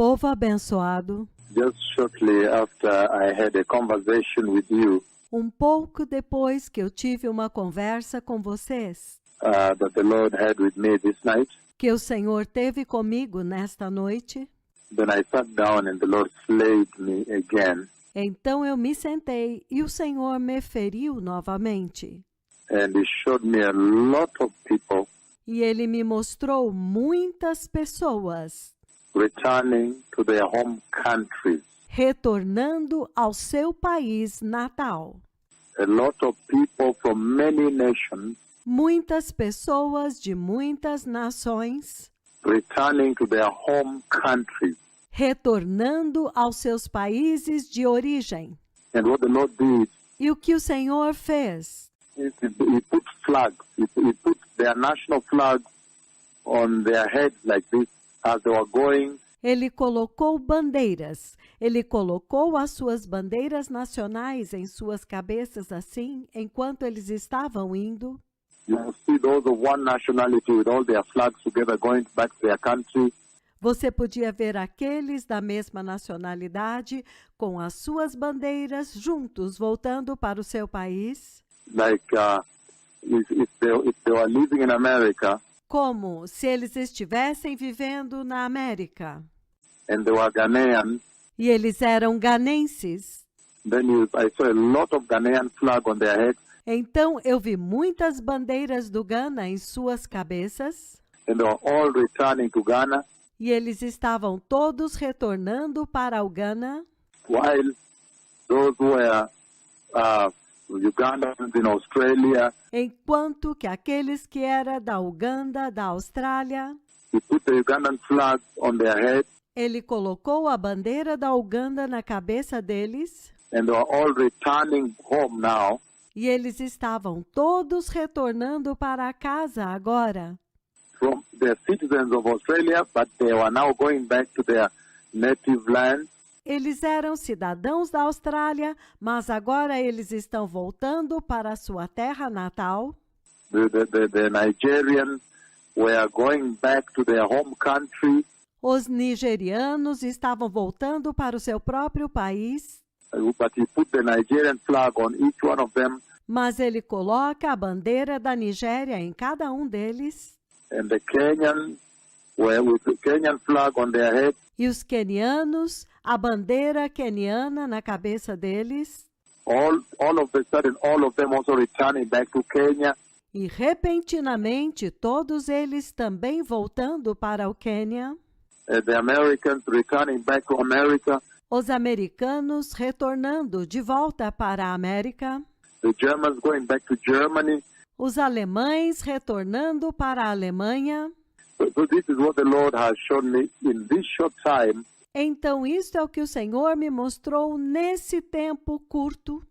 povo abençoado, Just shortly after I had a conversation with you pouco depois que eu tive uma conversa com vocês, that the Lord had with me this night, que o Senhor teve comigo nesta noite, then I sat down and the Lord slayed me again. então eu me sentei e o Senhor me feriu novamente. And He showed me a lot of people E Ele me mostrou muitas pessoas returning to their home countries. retornando ao seu país natal. A lot of people from many nations Muitas pessoas de muitas nações returning to their home countries. retornando aos seus países de origem. And what the Lord did, E o que o Senhor fez? He put flags. He put their national flags on their heads like this as they were going. Ele colocou bandeiras. Ele colocou as suas bandeiras nacionais em suas cabeças assim, enquanto eles estavam indo. You will see those of one nationality with all their flags together going back to their country. Você podia ver aqueles da mesma nacionalidade com as suas bandeiras juntos, voltando para o seu país. Like if they were living in America Como se eles estivessem vivendo na América. and they were Ghanaian, E eles eram ganenses. then I saw a lot of Ghanaian flag on their heads, Então, eu vi muitas bandeiras do Ghana em suas cabeças. and they were all returning to Ghana, E eles estavam todos retornando para o Ghana, while those who were Ugandans in Australia, enquanto que aqueles que eram da Uganda, da Austrália, he put the Ugandan flag on their head, ele colocou a bandeira da Uganda na cabeça deles, and they were all returning home now. e eles estavam todos retornando para casa agora. From the citizens of Australia, but they were now going back to their native land. Eles eram cidadãos da Austrália, mas agora eles estão voltando para a sua terra natal. The Nigerians were going back to their home country, Os nigerianos estavam voltando para o seu próprio país, but he put the Nigerian flag on each one of them, mas ele coloca a bandeira da Nigéria em cada um deles. and the Kenyans were with the Kenyan flag on their head, E os quenianos, a bandeira queniana na cabeça deles. all of a sudden, all of them also returning back to Kenya. E repentinamente, todos eles também voltando para o Quênia. The Americans returning back to America, Os americanos retornando de volta para a América. the Germans going back to Germany. Os alemães retornando para a Alemanha. So this is what the Lord has shown me in this short time. Então, isto é o que o Senhor me mostrou nesse tempo curto,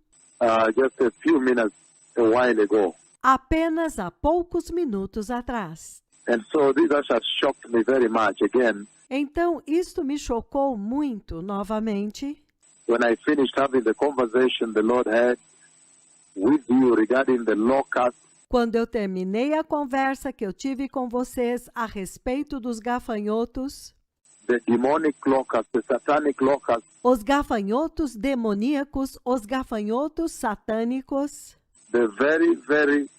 Just a few minutes a while ago. apenas há poucos minutos atrás. And so this has shocked me very much again. Então, isto me chocou muito novamente. When I finished having the conversation the Lord had with you regarding the locust, Quando eu terminei a conversa que eu tive com vocês a respeito dos gafanhotos, the demonic locust, the satanic locust, os gafanhotos demoníacos, os gafanhotos satânicos, the very, very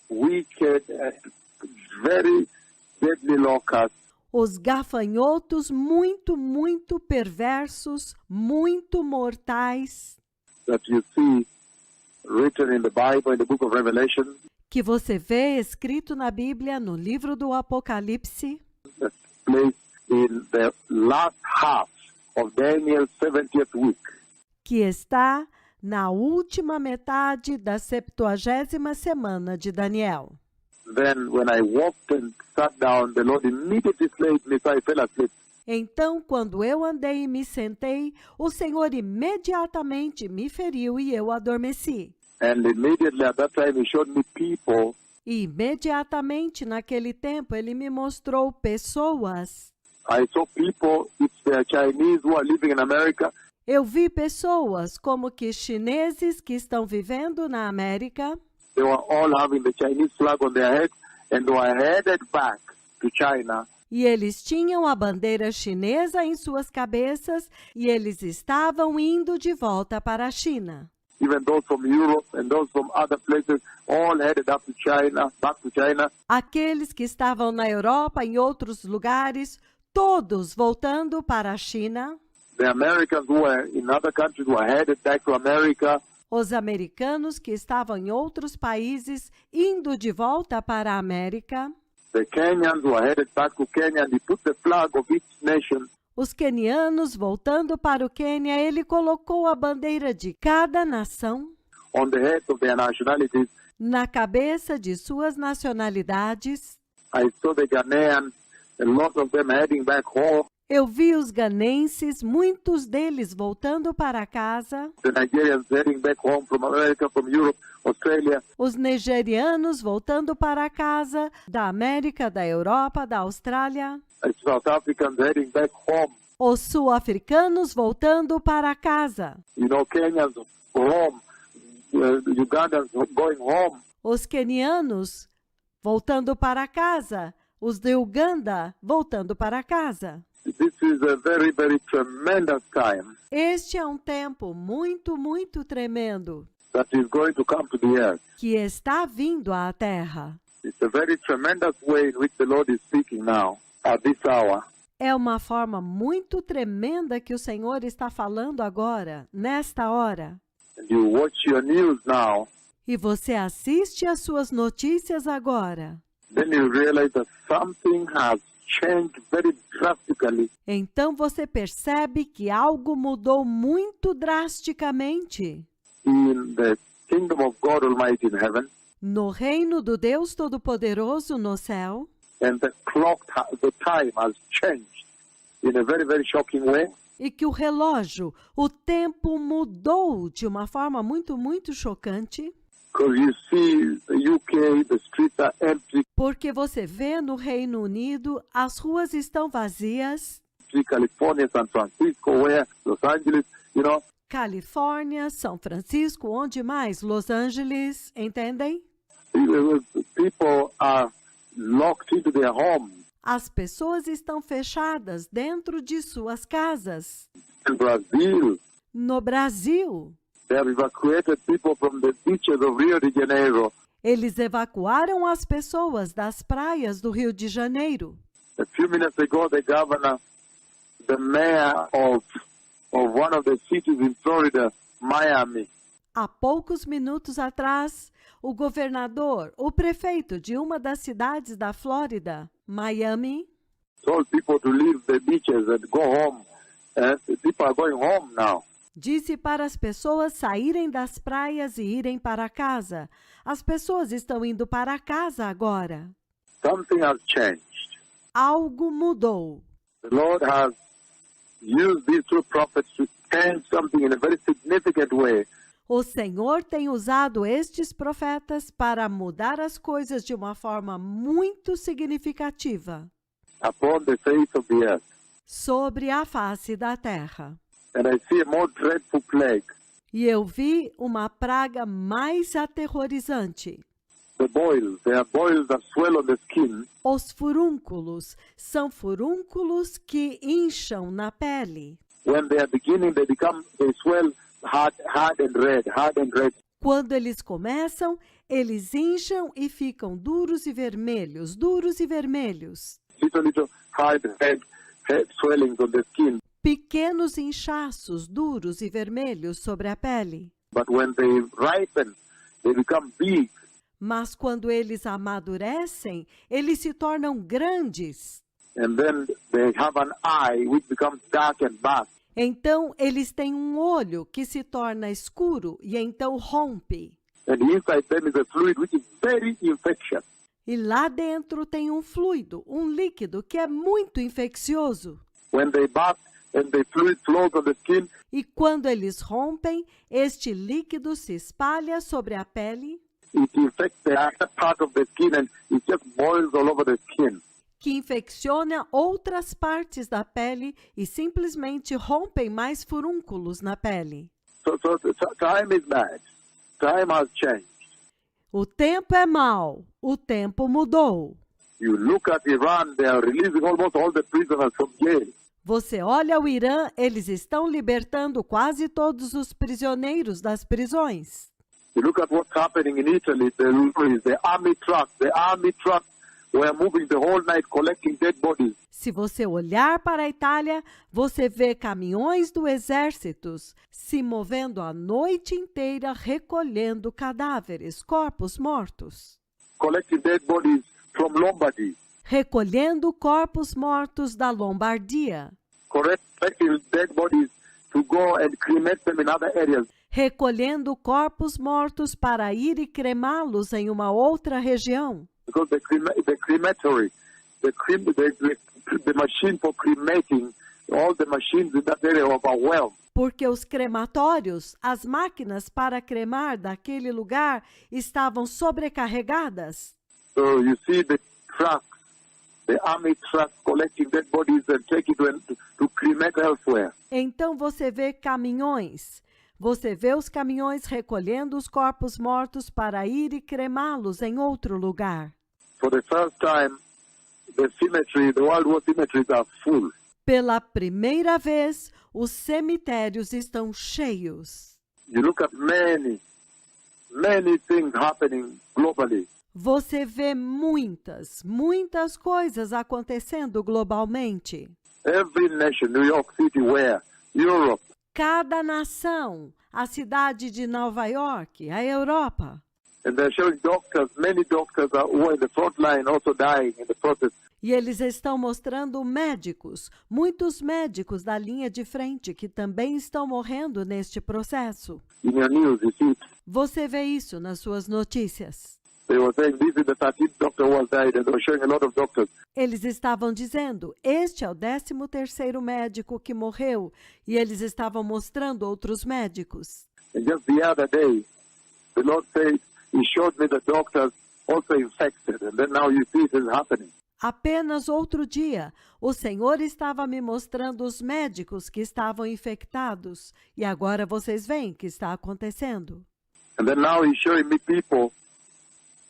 wicked and very deadly locust, os gafanhotos muito, muito perversos, muito mortais, that you see written in the Bible, in the book of Revelation, que você vê escrito na Bíblia, no livro do Apocalipse, that place in the last half of Daniel's 70th week. que está na última metade da 70ª semana de Daniel. Then when I walked and sat down, the Lord immediately slayed me, so I fell asleep. Então, quando eu andei e me sentei, o Senhor imediatamente me feriu e eu adormeci. And immediately at that time, He showed me people E imediatamente naquele tempo ele me mostrou pessoas. I saw people, it's the Chinese who are living in America. Eu vi pessoas como que chineses que estão vivendo na América. They were all having the Chinese flag on their head, and they were headed back to China E eles tinham a bandeira chinesa em suas cabeças e eles estavam indo de volta para a China. Even those from Europe and those from other places, all headed up to China, back to China. Aqueles que estavam na Europa, em outros lugares, todos voltando para a China. The Americans who were in other countries were headed back to America. Os americanos que estavam em outros países indo de volta para a América. The Kenyans were headed back to Kenya, and he put the flag of each nation. Os quenianos, voltando para o Quênia, ele colocou a bandeira de cada nação On the heads of their nationalities. na cabeça de suas nacionalidades. I saw the Ghanaians, a lot of them heading back home. Eu vi os ganenses, muitos deles voltando para casa. The Nigerians heading back home from America, from Europe, Australia. Os nigerianos voltando para casa, da América, da Europa, da Austrália. South Africans heading back home. Os sul-africanos voltando para casa. You know, Kenyans home, Ugandans going home. Os quenianos voltando para casa. Os de Uganda voltando para casa. This is a very, very tremendous time Este é um tempo muito, muito tremendo that is going to come to the earth. que está vindo à Terra. It's a very tremendous way in which the Lord is speaking now at this hour. É uma forma muito tremenda que o Senhor está falando agora, nesta hora. And you watch your news now, E você assiste às suas notícias agora. then you realize that something has changed very drastically Então você percebe que algo mudou muito drasticamente in the kingdom of God Almighty in heaven, no reino do Deus Todo-Poderoso no céu. and the time has changed in a very, very shocking way. E que o relógio, o tempo mudou de uma forma muito, muito chocante. Because you see the UK, the streets are empty, Porque você vê no Reino Unido, as ruas estão vazias. California, San Francisco, where Los Angeles, you know, Califórnia, São Francisco, onde mais? Los Angeles, entendem? people are locked into their homes. As pessoas estão fechadas dentro de suas casas. In Brazil, No Brasil, they have evacuated people from the beaches of Rio de Janeiro. eles evacuaram as pessoas das praias do Rio de Janeiro. A few minutes ago, the governor, the mayor of one of the cities in Florida, Miami, Há poucos minutos atrás, o governador, o prefeito de uma das cidades da Flórida, Miami, told people to leave the beaches and go home. And people are going home now. disse para as pessoas saírem das praias e irem para casa. As pessoas estão indo para casa agora. Something has changed. Algo mudou. The Lord has used these two prophets to change something in a very significant way. O Senhor tem usado estes profetas para mudar as coisas de uma forma muito significativa Upon the face of the earth. sobre a face da terra. And I see a more dreadful plague. E eu vi uma praga mais aterrorizante. The boils, there are boils that swell on the skin, Os furúnculos são furúnculos que incham na pele. when they are beginning, they swell hard and red. Quando eles começam, eles incham e ficam duros e vermelhos, duros e vermelhos. Little hard head swellings on the skin. Pequenos inchaços duros e vermelhos sobre a pele. But when they ripen, they become big. Mas quando eles amadurecem, eles se tornam grandes. And then they have an eye which becomes dark and bad. Então, eles têm um olho que se torna escuro e então rompe. And inside them is a fluid which is very infectious. E lá dentro tem um fluido, um líquido que é muito infeccioso. When they bath and the fluid flows on the skin, E quando eles rompem, este líquido se espalha sobre a pele, it infects the other part of the skin and it just boils all over the skin. que infecciona outras partes da pele e simplesmente rompem mais furúnculos na pele. So time is bad. Time has changed. O tempo é mau, o tempo mudou. You look at Iran, they are releasing almost all the prisoners from jail. Você olha o Irã, eles estão libertando quase todos os prisioneiros das prisões. You look at what's happening in Italy, the army trucks were moving the whole night collecting dead bodies. Se você olhar para a Itália, você vê caminhões do exército se movendo a noite inteira recolhendo cadáveres, corpos mortos. Collecting dead bodies from Lombardy. Recolhendo corpos mortos da Lombardia. Collecting dead bodies to go and cremate them in other areas. Recolhendo corpos mortos para ir e cremá-los em uma outra região. Because the crematory, the machine for cremating, all the machines in that area are overwhelmed. Porque os crematórios, as máquinas para cremar daquele lugar estavam sobrecarregadas. So you see the trucks, the army trucks collecting dead bodies and taking to cremate elsewhere. Então você vê caminhões. Você vê os caminhões recolhendo os corpos mortos para ir e cremá-los em outro lugar. For the first time, the World War cemeteries are full. Pela primeira vez, os cemitérios estão cheios. You look at many things happening globally. Você vê muitas coisas acontecendo globalmente. Every nation, New York City, where? Europe. Cada nação, a cidade de Nova York, a Europa. And they're showing many doctors who are in the front line also dying in the process. E eles estão mostrando médicos, muitos médicos da linha de frente que também estão morrendo neste processo. In your news, you see it. Você vê isso nas suas notícias. They were saying this is the 13th doctor who has died, and they were showing a lot of doctors. Eles estavam dizendo, este é o 13º médico que morreu, e eles estavam mostrando outros médicos. And just the other day, the Lord said, He showed me the doctors also infected, and then now you see it is happening. Apenas outro dia, o Senhor estava me mostrando os médicos que estavam infectados, e agora vocês veem que está acontecendo. And then now He's showing me people.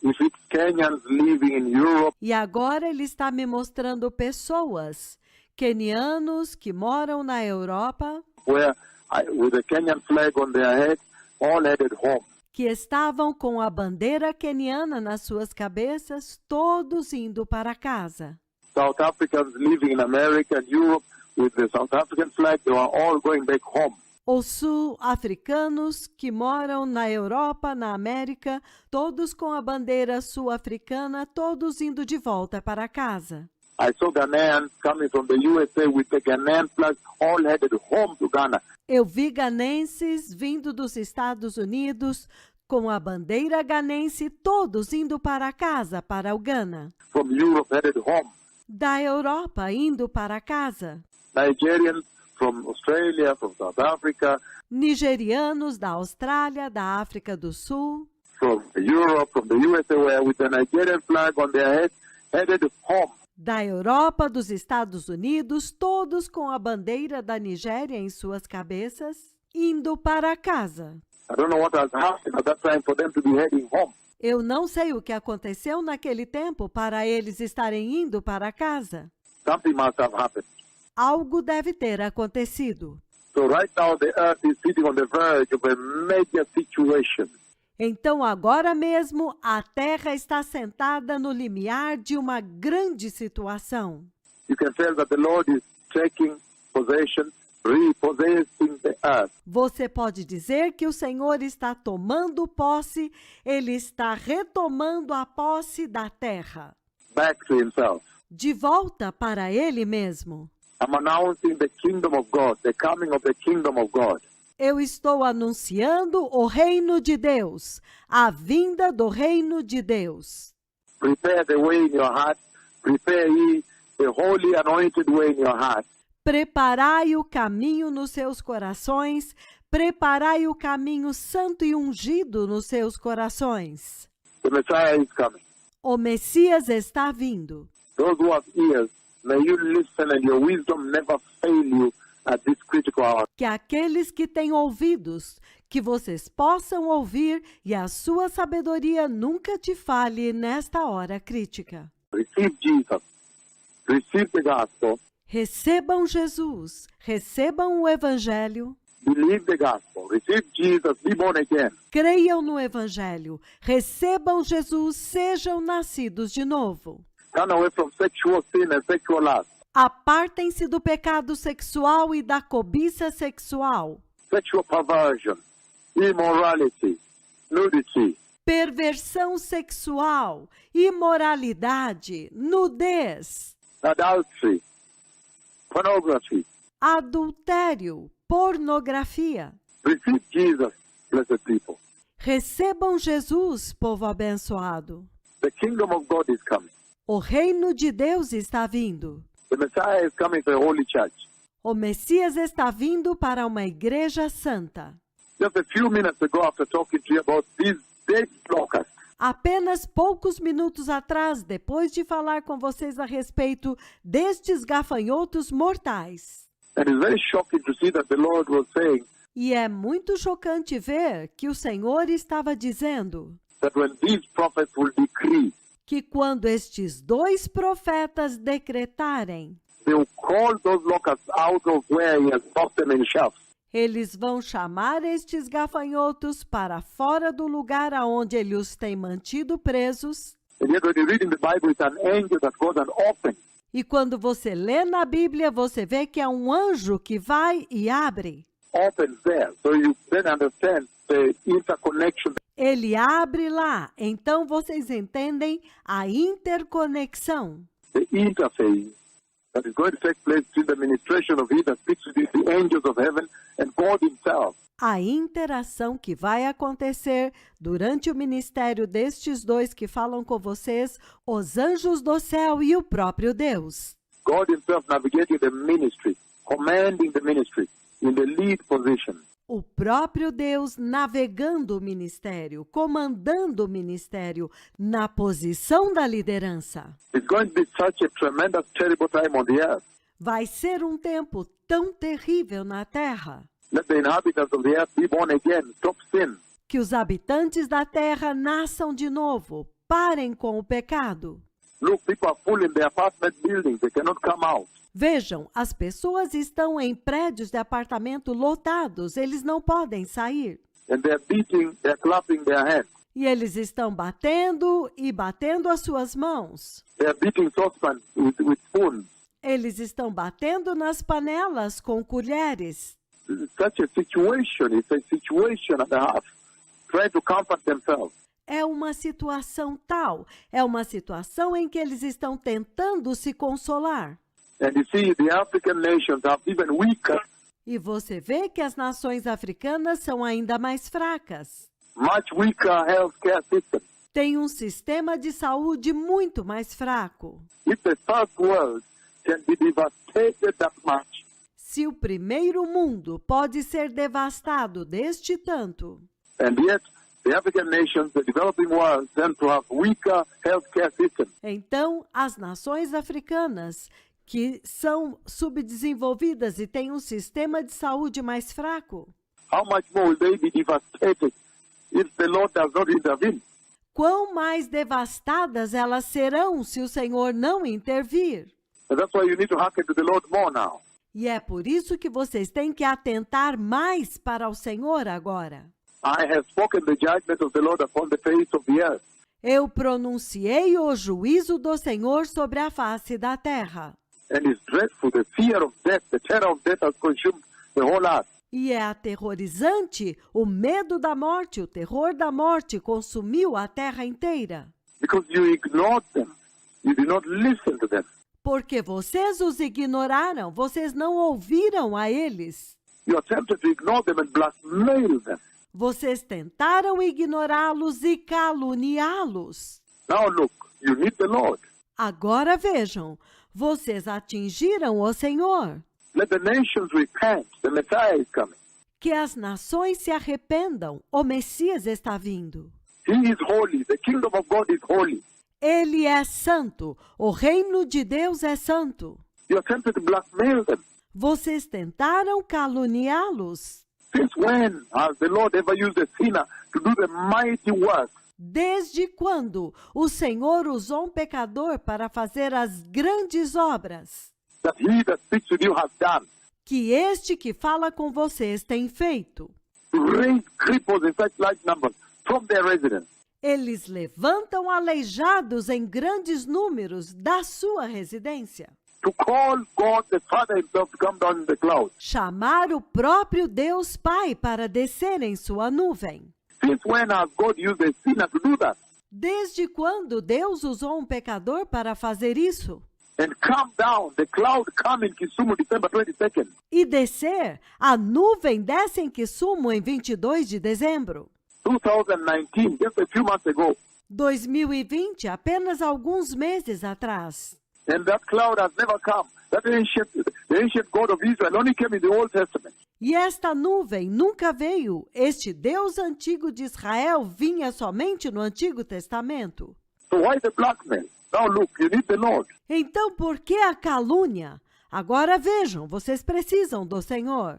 If it's Kenyans living in Europe, E agora Ele está me mostrando pessoas, quenianos que moram na Europa, with a Kenyan flag on their head, all headed home. que estavam com a bandeira queniana nas suas cabeças, todos indo para casa. South Africans living in America and Europe with the South African flag, they are all going back home. Os sul-africanos que moram na Europa, na América, todos com a bandeira sul-africana, todos indo de volta para casa. I saw Ghanaians coming from the USA with the Ghanaian flag, all headed home to Ghana. Eu vi ganenses vindo dos Estados Unidos com a bandeira ganense, todos indo para casa, para o Ghana. From Europe headed home. Da Europa indo para casa. Nigerians from Australia, from South Africa, Nigerianos da Austrália, da África do Sul, from Europe, from the USA, where with the Nigerian flag on their head, headed home. da Europa, dos Estados Unidos, todos com a bandeira da Nigéria em suas cabeças, indo para casa. I don't know what has happened at that time for them to be heading home. Eu não sei o que aconteceu naquele tempo para eles estarem indo para casa. Something must have happened. Algo deve ter acontecido. So right now the earth is sitting on the verge of a major situation. Então, agora mesmo, a Terra está sentada no limiar de uma grande situação. You can tell that the Lord is taking possession, repossessing the earth. Você pode dizer que o Senhor está tomando posse, Ele está retomando a posse da terra. Back to himself. De volta para Ele mesmo. I'm announcing the kingdom of God, the coming of the kingdom of God. Eu estou anunciando o reino de Deus, a vinda do reino de Deus. Prepare the way in your heart. Prepare ye the holy anointed way in your heart. Preparai o caminho nos seus corações, preparai o caminho santo e ungido nos seus corações. The Messiah is coming. O Messias está vindo. Those who have ears, may you listen and your wisdom never fail you at this critical hour. Que aqueles que têm ouvidos, que vocês possam ouvir e a sua sabedoria nunca te falhe nesta hora crítica. Receive Jesus. Receive the gospel. Recebam Jesus, recebam o Evangelho, Believe the gospel. Receive Jesus. Be born again. creiam no Evangelho, recebam Jesus, sejam nascidos de novo. Turn away from sexual sin and sexual lust. Apartem-se do pecado sexual e da cobiça sexual, Sexual perversion. Immorality. Nudity. perversão sexual, imoralidade, nudez, Adultery. Pornography. adultério, pornografia. Receive Jesus, blessed people. Recebam Jesus, povo abençoado. The kingdom of God is coming. O reino de Deus está vindo. The Messiah is coming for a holy church. O Messias está vindo para uma igreja santa. Just a few minutes ago, after talking to you about these dead locusts, Apenas poucos minutos atrás, depois de falar com vocês a respeito destes gafanhotos mortais. and it's very shocking to see that the Lord was saying E é muito chocante ver que o Senhor estava dizendo that when these prophets will decree, que quando estes dois profetas decretarem, they will call those locusts out of where he has locked them in shafts. eles vão chamar estes gafanhotos para fora do lugar aonde ele os tem mantido presos. And yet when you read in the Bible, it's an angel that goes and opens. E quando você lê na Bíblia, você vê que é um anjo que vai e abre. Opens there. So you then understand the interconnection. Ele abre lá. Então vocês entendem a interconexão. The interface that is going to take place between the ministration of he that speaks to the angels of heaven and God himself. A interação que vai acontecer durante o ministério destes dois que falam com vocês, os anjos do céu e o próprio Deus. God himself navigating the ministry, commanding the ministry in the lead position. O próprio Deus navegando o ministério, comandando o ministério na posição da liderança. It's going to be such a tremendous, terrible time on the earth. Vai ser um tempo tão terrível na terra Let the inhabitants of the earth be born again. Stop sin. que os habitantes da terra nasçam de novo, parem com o pecado. Look, people are full in their apartment buildings. They cannot come out. Vejam, as pessoas estão em prédios de apartamento lotados, eles não podem sair. And they're beating, they're clapping their hands. E eles estão batendo e batendo as suas mãos. They're beating saucepans with spoons. Eles estão batendo nas panelas com colheres. It's such a situation. It's a situation and a half. Trying to comfort themselves. É uma situação tal, é uma situação em que eles estão tentando se consolar. And you see, the African nations are even weaker, E você vê que as nações africanas são ainda mais fracas. much weaker healthcare system. Têm um sistema de saúde muito mais fraco. If the first world can be devastated that much, Se o primeiro mundo pode ser devastado deste tanto, and yet the African nations, the developing world, tend to have weaker healthcare systems. então as nações africanas, que são subdesenvolvidas e têm um sistema de saúde mais fraco, How much more will they be devastated if the Lord does not intervene? quão mais devastadas elas serão se o Senhor não intervir. And that's why you need to hearken to the Lord more now. E é por isso que vocês têm que atentar mais para o Senhor agora. I have spoken the judgment of the Lord upon the face of the earth. Eu pronunciei o juízo do Senhor sobre a face da terra. And it's dreadful, the fear of death, the terror of death has consumed the whole earth. E é aterrorizante, o medo da morte, o terror da morte consumiu a terra inteira. Because you ignored them. You did not listen to them. Porque vocês os ignoraram, vocês não ouviram a eles. You attempted to ignore them and blackmail them. Vocês tentaram ignorá-los e caluniá-los. Now look, you need the Lord. Agora vejam, vocês atingiram o Senhor. Let the nations repent. The Messiah is coming. Que as nações se arrependam, o Messias está vindo. He is holy. The kingdom of God is holy. Ele é santo, o reino de Deus é santo. You attempted to blackmail them. Vocês tentaram caluniá-los. Since when has the Lord ever used a sinner to do the mighty works Desde quando o Senhor usou um pecador para fazer as grandes obras that he that speaks with you has done? que este que fala com vocês tem feito? To raise cripples in such large numbers from their residence. Eles levantam aleijados em grandes números da sua residência. To call God the Father himself to come down in the cloud. Chamar o próprio Deus Pai para descer em sua nuvem. Since when has God used a sinner to do that? Desde quando Deus usou um pecador para fazer isso? And come down, the cloud come in Kisumu December 22nd. E descer, a nuvem desce em Kisumu em 22 de dezembro. 2019, just a few months ago. 2020, apenas alguns meses atrás. And that cloud has never come. That ancient God of Israel only came in the Old Testament. E esta nuvem nunca veio. Este Deus antigo de Israel vinha somente no Antigo Testamento. So why the blackmail? Now look, you need the Lord. Então, por que a calúnia? Agora vejam, vocês precisam do Senhor.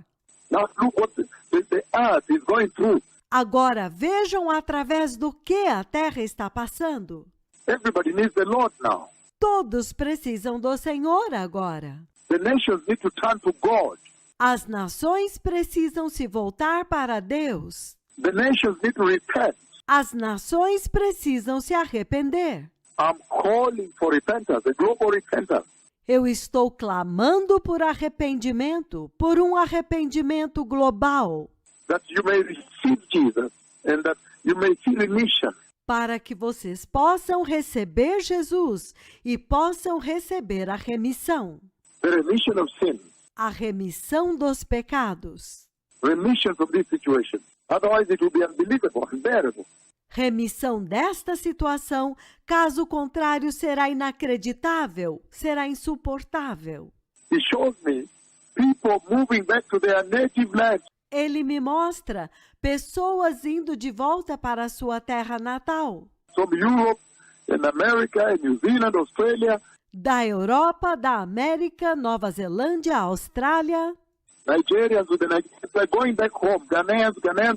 Now look what the earth is going through. Agora vejam através do que a terra está passando. Everybody needs the Lord now. Todos precisam do Senhor agora. The nations need to turn to God. As nações precisam se voltar para Deus. The nations need to repent. As nações precisam se arrepender. I'm calling for repentance, a global repentance. Eu estou clamando por arrependimento, por um arrependimento global, That you may receive Jesus and that you may see remission. para que vocês possam receber Jesus e possam receber a remissão. The remission of sin. A remissão dos pecados. Remission from this situation. Otherwise it will be unbelievable, unbearable. Remissão desta situação, caso contrário será inacreditável, será insuportável. He shows me people moving back to their native land. Ele me mostra pessoas indo de volta para a sua terra natal. From Europe and America and New Zealand, Australia, Da Europa, da América, Nova Zelândia, Austrália. Nigerians with the Nigerians are going back home. Ghanaians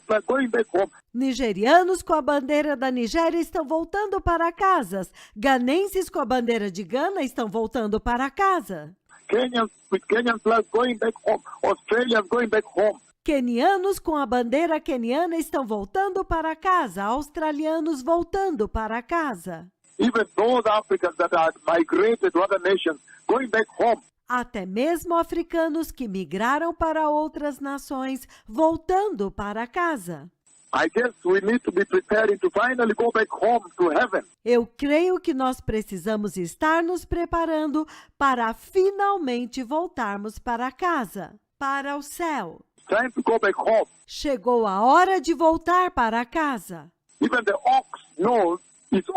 are going back home. Nigerianos com a bandeira da Nigéria estão voltando para casas. Ganenses com a bandeira de Gana estão voltando para casa. Kenyans with Kenyan flags going back home. Australians going back home. Quenianos com a bandeira queniana estão voltando para casa. Australianos voltando para casa. Even those Africans that had migrated to other nations going back home. Até mesmo africanos que migraram para outras nações, voltando para casa. I guess we need to be preparing to finally go back home to heaven. Eu creio que nós precisamos estar nos preparando para finalmente voltarmos para casa, para o céu. Time to go back home. Chegou a hora de voltar para casa. Even the ox knows its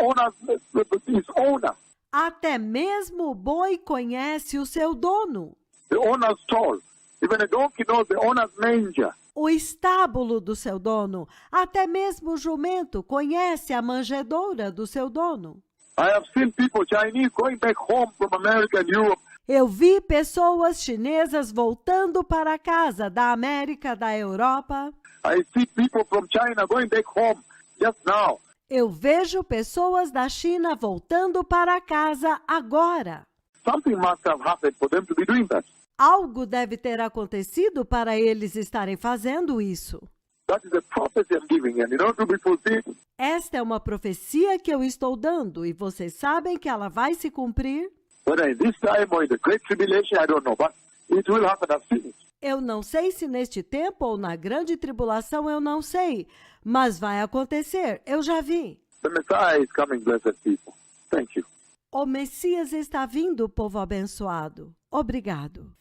owner. Até mesmo o boi conhece o seu dono. The owner's stall. Even a donkey knows the owner's manger. O estábulo do seu dono. Até mesmo o jumento conhece a manjedoura do seu dono. I have seen people, Chinese, going back home from America and Europe. Eu vi pessoas chinesas voltando para casa da América, da Europa. I see people from China going back home just now. Eu vejo pessoas da China voltando para casa agora. Something must have happened for them to be doing that. Algo deve ter acontecido para eles estarem fazendo isso. That is a prophecy I'm giving, and in order to be fulfilled, Esta é uma profecia que eu estou dando, e vocês sabem que ela vai se cumprir? whether in this time or in the Great Tribulation, I don't know, but it will happen. I've seen it. Eu não sei se neste tempo ou na grande tribulação, eu não sei. Mas vai acontecer, eu já vi. The Messiah is coming, blessed people. Thank you. O Messias está vindo, povo abençoado. Obrigado.